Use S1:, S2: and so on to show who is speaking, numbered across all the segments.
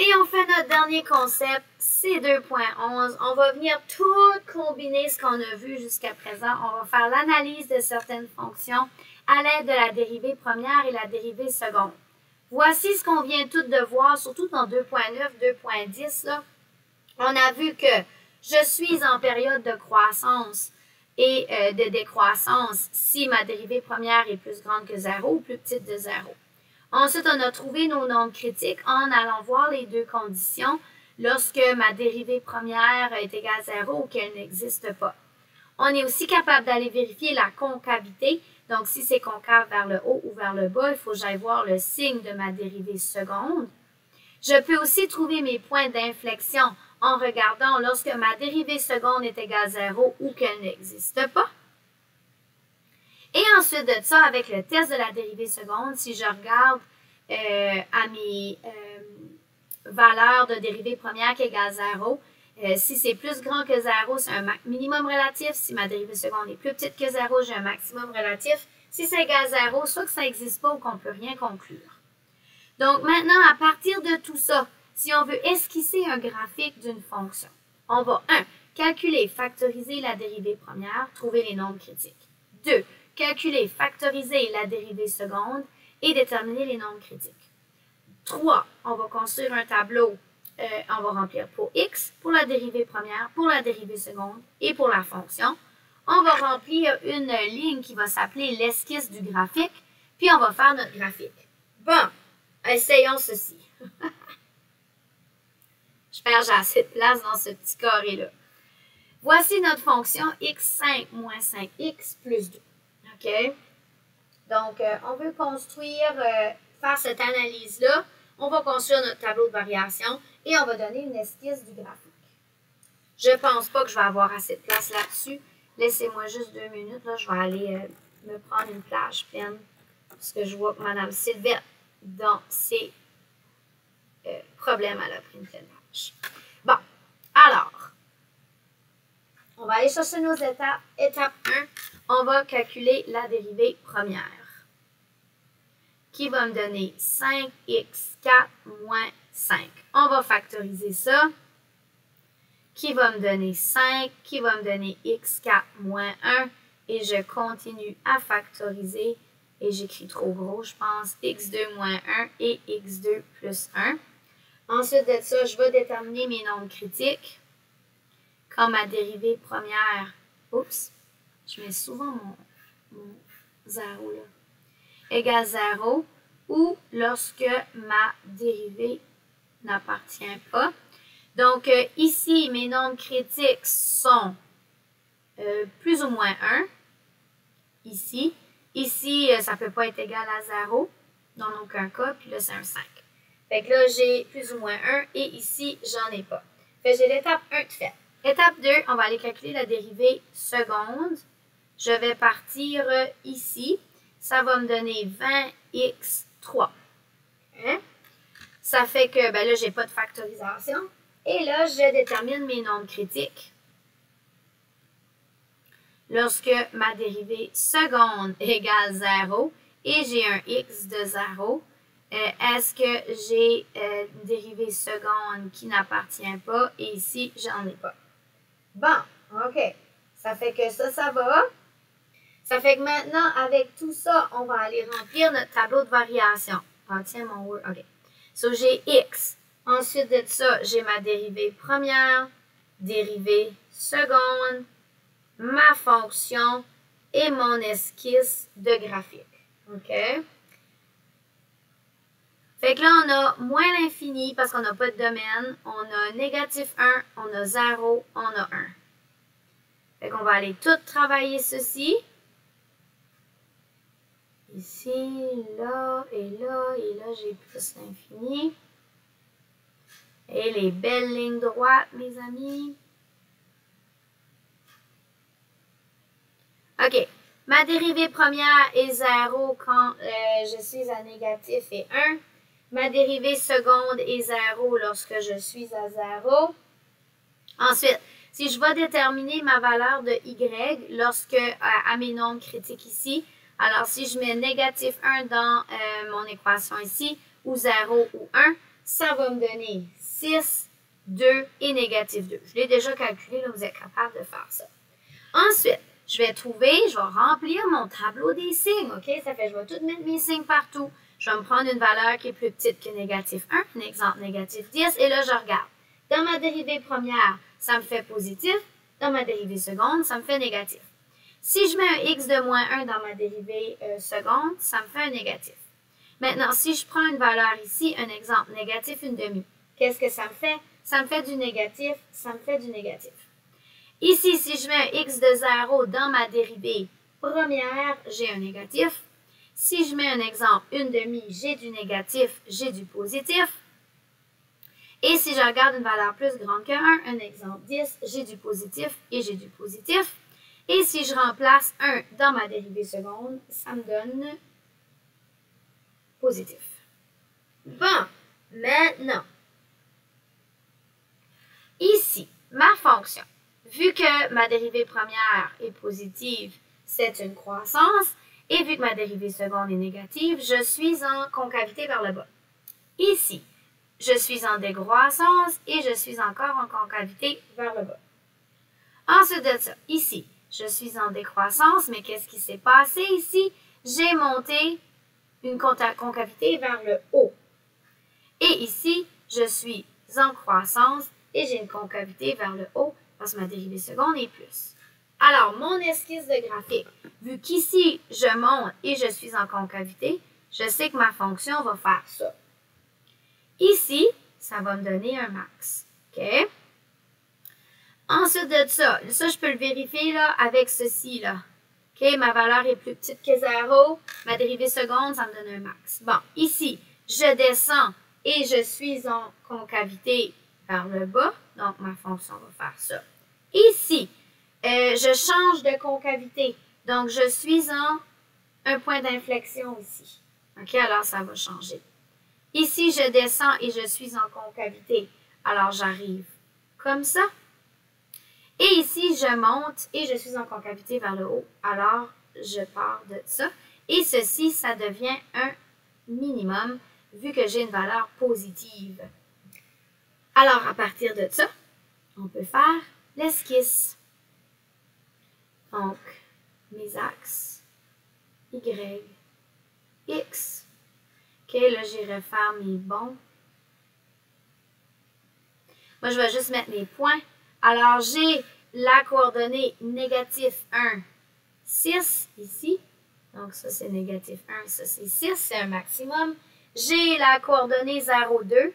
S1: Et on fait notre dernier concept, c'est 2.11. On va venir tout combiner ce qu'on a vu jusqu'à présent. On va faire l'analyse de certaines fonctions à l'aide de la dérivée première et la dérivée seconde. Voici ce qu'on vient tout de voir, surtout dans 2.9, 2.10. On a vu que je suis en période de croissance et de décroissance si ma dérivée première est plus grande que 0 ou plus petite de 0. Ensuite, on a trouvé nos nombres critiques en allant voir les deux conditions lorsque ma dérivée première est égale à 0 ou qu'elle n'existe pas. On est aussi capable d'aller vérifier la concavité. Donc, si c'est concave vers le haut ou vers le bas, il faut que j'aille voir le signe de ma dérivée seconde. Je peux aussi trouver mes points d'inflexion en regardant lorsque ma dérivée seconde est égale à 0 ou qu'elle n'existe pas. Et ensuite de ça, avec le test de la dérivée seconde, si je regarde à mes valeurs de dérivée première qui est égale à 0, si c'est plus grand que 0, c'est un minimum relatif. Si ma dérivée seconde est plus petite que 0, j'ai un maximum relatif. Si c'est égal à 0, soit que ça n'existe pas ou qu'on ne peut rien conclure. Donc maintenant, à partir de tout ça, si on veut esquisser un graphique d'une fonction, on va 1. Calculer, factoriser la dérivée première, trouver les nombres critiques. 2. Calculer, factoriser la dérivée seconde et déterminer les nombres critiques. 3. On va construire un tableau. On va remplir pour x, pour la dérivée première, pour la dérivée seconde et pour la fonction. On va remplir une ligne qui va s'appeler l'esquisse du graphique, puis on va faire notre graphique. Bon, essayons ceci. J'espère que j'ai assez de place dans ce petit carré-là. Voici notre fonction x5 moins 5x plus 2. OK? Donc, on veut construire, faire cette analyse-là. On va construire notre tableau de variation et on va donner une esquisse du graphique. Je ne pense pas que je vais avoir assez de place là-dessus. Laissez-moi juste 2 minutes. Là, je vais aller me prendre une plage pleine parce que je vois que Mme Sylvette, dans ses problèmes, elle a pris une pleine page. Bon, alors, on va aller chercher nos étapes. Étape 1, on va calculer la dérivée première, qui va me donner 5x4 moins 5. On va factoriser ça, qui va me donner 5, qui va me donner x4 moins 1, et je continue à factoriser, et j'écris trop gros, je pense, x2 moins 1 et x2 plus 1. Ensuite de ça, je vais déterminer mes nombres critiques, comme ma dérivée première. Oups, je mets souvent mon 0 là. Égale 0, ou lorsque ma dérivée n'appartient pas. Donc, ici, mes nombres critiques sont plus ou moins 1. Ici. Ici, ça ne peut pas être égal à 0, dans aucun cas, puis là, c'est un 5. Fait que là, j'ai plus ou moins 1, et ici, j'en ai pas. Fait que j'ai l'étape 1 de fait. Étape 2, on va aller calculer la dérivée seconde. Je vais partir ici. Ça va me donner 20x3. Hein? Ça fait que, ben là, je n'ai pas de factorisation. Et là, je détermine mes nombres critiques. Lorsque ma dérivée seconde égale 0 et j'ai un x de 0, est-ce que j'ai une dérivée seconde qui n'appartient pas et ici, j'en ai pas. Bon, OK. Ça fait que ça va. Ça fait que maintenant, avec tout ça, on va aller remplir notre tableau de variation. Ah, tiens, mon Word. OK. So, j'ai x. Ensuite de ça, j'ai ma dérivée première, dérivée seconde, ma fonction et mon esquisse de graphique. OK? Fait que là, on a moins l'infini parce qu'on n'a pas de domaine. On a négatif 1, on a 0, on a 1. Fait qu'on va aller tout travailler ceci. Ici, là, et là, j'ai plus l'infini. Et les belles lignes droites, mes amis. OK. Ma dérivée première est 0 quand je suis à négatif et 1. Ma dérivée seconde est 0 lorsque je suis à 0. Ensuite, si je vais déterminer ma valeur de y lorsque, à mes nombres critiques ici, alors si je mets négatif 1 dans mon équation ici, ou 0 ou 1, ça va me donner 6, 2 et négatif 2. Je l'ai déjà calculé, là, vous êtes capable de faire ça. Ensuite, je vais remplir mon tableau des signes, OK? Ça fait, je vais tout mettre mes signes partout. Je vais me prendre une valeur qui est plus petite que négatif 1, un exemple négatif 10, et là, je regarde. Dans ma dérivée première, ça me fait positif. Dans ma dérivée seconde, ça me fait négatif. Si je mets un x de moins 1 dans ma dérivée seconde, ça me fait un négatif. Maintenant, si je prends une valeur ici, un exemple négatif 1/2, qu'est-ce que ça me fait? Ça me fait du négatif, ça me fait du négatif. Ici, si je mets un x de 0 dans ma dérivée première, j'ai un négatif. Si je mets un exemple 1/2, j'ai du négatif, j'ai du positif. Et si je regarde une valeur plus grande que 1, un exemple 10, j'ai du positif et j'ai du positif. Et si je remplace 1 dans ma dérivée seconde, ça me donne positif. Bon, maintenant, ici, ma fonction, vu que ma dérivée première est positive, c'est une croissance, et vu que ma dérivée seconde est négative, je suis en concavité vers le bas. Ici, je suis en décroissance et je suis encore en concavité vers le bas. Ensuite de ça, ici, je suis en décroissance, mais qu'est-ce qui s'est passé ici? J'ai monté une concavité vers le haut. Et ici, je suis en croissance et j'ai une concavité vers le haut parce que ma dérivée seconde est plus. Alors, mon esquisse de graphique, vu qu'ici, je monte et je suis en concavité, je sais que ma fonction va faire ça. Ici, ça va me donner un max. OK? Ensuite de ça, je peux le vérifier là, avec ceci. Là. OK? Ma valeur est plus petite que 0. Ma dérivée seconde, ça me donne un max. Bon, ici, je descends et je suis en concavité vers le bas. Donc, ma fonction va faire ça. Ici, je change de concavité. Donc, je suis en un point d'inflexion ici. OK? Alors, ça va changer. Ici, je descends et je suis en concavité. Alors, j'arrive comme ça. Et ici, je monte et je suis en concavité vers le haut. Alors, je pars de ça. Et ceci, ça devient un minimum vu que j'ai une valeur positive. Alors, à partir de ça, on peut faire l'esquisse. Donc, mes axes, Y, X. OK, là, j'irai faire mes bons. Moi, je vais juste mettre mes points. Alors, j'ai la coordonnée négatif 1, 6 ici. Donc, ça, c'est négatif 1, ça, c'est 6, c'est un maximum. J'ai la coordonnée 0, 2,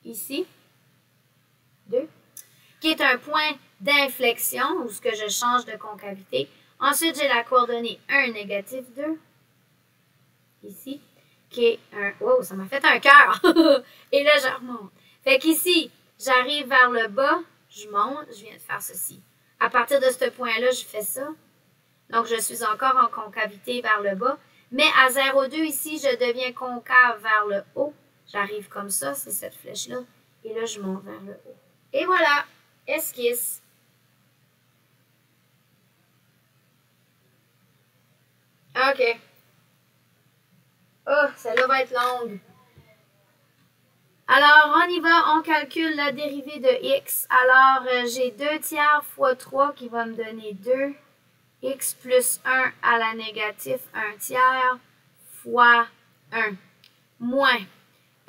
S1: ici, 2, qui est un point d'inflexion où ce que je change de concavité. Ensuite, j'ai la coordonnée 1, négatif 2, ici, qui est un... Wow, ça m'a fait un cœur! Et là, je remonte. Fait qu'ici, j'arrive vers le bas, je monte, je viens de faire ceci. À partir de ce point-là, je fais ça. Donc, je suis encore en concavité vers le bas. Mais à 0,2 ici, je deviens concave vers le haut. J'arrive comme ça, c'est cette flèche-là. Et là, je monte vers le haut. Et voilà, esquisse. OK. Oh, celle-là va être longue. Alors, on y va, on calcule la dérivée de x. Alors, j'ai 2 tiers fois 3 qui va me donner 2. X plus 1 à la négative 1 tiers fois 1. Moins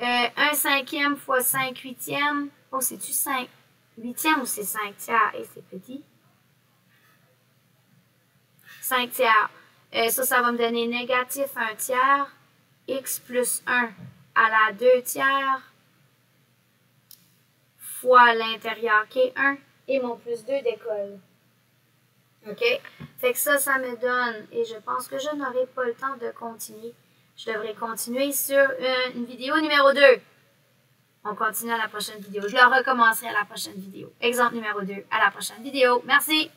S1: 1 cinquième fois 5 huitièmes. Oh, c'est-tu 5 huitièmes ou c'est 5 tiers? Et c'est petit. 5 tiers. Ça va me donner négatif 1 tiers. X plus 1 à la 2 tiers fois l'intérieur qui est 1 et mon plus 2 décolle. OK? Fait que ça me donne, et je pense que je n'aurai pas le temps de continuer. Je devrais continuer sur une vidéo numéro 2. On continue à la prochaine vidéo. Je le recommencerai à la prochaine vidéo. Exemple numéro 2 à la prochaine vidéo. Merci!